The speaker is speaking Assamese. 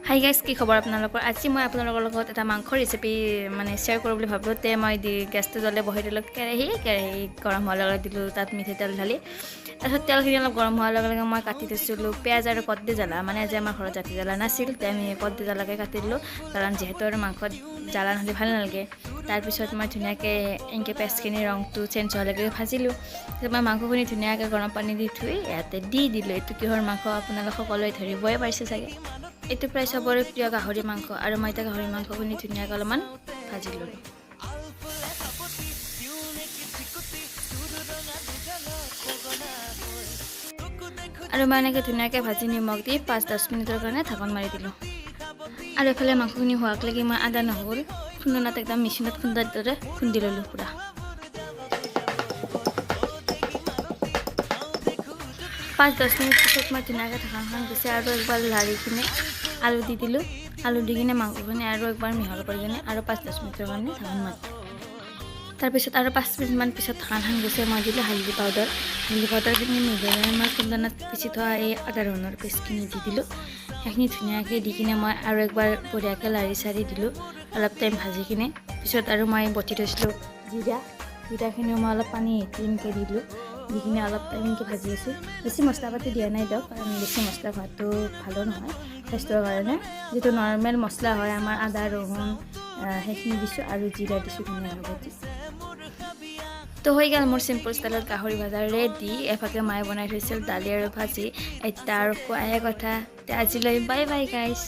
হাই গাইজ, কি খবৰ আপোনালোকৰ? আজি মই আপোনালোকৰ লগত এটা মাংস ৰেচিপি শ্বেয়াৰ কৰোঁ বুলি ভাবিলোঁ। মই গেছটো জ্বলে বহাই দিলোঁ। কেৰাহী গৰম হোৱাৰ লগে দিলোঁ তাত মিঠা তেল ঢালি। তাৰপিছত তেলখিনি অলপ গৰম হোৱাৰ লগে লগে মই কাটি থৈছিলোঁ পিঁয়াজ আৰু কদ্দি জ্বালা। আজি আমাৰ ঘৰত জাতি জ্বালা নাছিল, আমি কদ্দি জ্বালাকে কাটি দিলোঁ, কাৰণ যিহেতু আৰু মাংসত জ্বালা নহ'লে ভাল নালাগে। তাৰপিছত মই ধুনীয়াকৈ এনেকৈ পেষ্টখিনি ৰংটো চেঞ্জ হোৱালৈকে ভাজিলোঁ। তাৰপিছত মই মাংসখিনি ধুনীয়াকৈ গৰম পানী দি ধুই ইয়াতে দি দিলোঁ। এইটো কিহৰ মাংস আপোনালোক সকলোৱে ধৰিবই পাৰিছে চাগে। এইটো প্ৰায় চবৰে প্ৰিয় গাহৰি মাংস, আৰু মই এতিয়া গাহৰি মাংসখিনি ধুনীয়াকৈ অলপমান ভাজি ল'লোঁ। আৰু মই এনেকৈ ধুনীয়াকৈ ভাজি নিমখ দি 5-10 মিনিটৰ কাৰণে ঢাকন মাৰি দিলোঁ। আৰু এইফালে মাংসখিনি হোৱাক লাগি মই আদা নহৰু খুন্দনাত একদম মেচিনত খুন্দাৰ দৰে খুন্দি ল'লোঁ পূৰা। 5-10 মিনিট পিছত মই ধুনীয়াকৈ ঢাকনখন গুচাই আৰু একবাৰ লাৰি কিনে আলু দি দিলোঁ। আলু দি কিনে মাংসখিনি আৰু একবাৰ মিহল কৰি কিনে আৰু 5-10 মিনিটৰ কাৰণে ঢাকন মাৰি। তাৰপিছত আৰু 5 মিনিটমান পিছত ঢাকনখন গুচাই মই দিলোঁ হালধি পাউডাৰখিনি মিহলাই মই খুন্দনাত পিচি থোৱা এই আদা ৰহুনৰ পেষ্টখিনি দি দিলোঁ। সেইখিনি ধুনীয়াকৈ দি কিনে মই আৰু একবাৰ বঢ়িয়াকৈ লাৰি চাৰি দিলোঁ অলপ টাইম ভাজি কিনে। পিছত আৰু মই বটি থৈছিলোঁ জিৰাখিনিও মই অলপ পানী এনেকৈ দিলোঁ, দি কিনে অলপ টাইম এনেকৈ ভাজি আছোঁ। বেছি মছলা পাতি দিয়া নাই দিয়ক, কাৰণ বেছি মছলা খোৱাটো ভালো নহয় স্বাস্থ্যৰ কাৰণে। যিটো নৰ্মেল মছলা হয় আমাৰ আদা ৰহুন সেইখিনি দিছোঁ আৰু জিৰা দিছোঁ ধুনীয়াকৈ। তো হৈ গ'ল মোৰ চিম্পল ষ্টাইলত গাহৰি ভাজা ৰেডি। এফাকে মায়ে বনাই থৈছিল দালি আৰু ভাজি। এতিয়া আৰু খোৱাহে কথা। আজিলৈ বাই বাই গাইজ।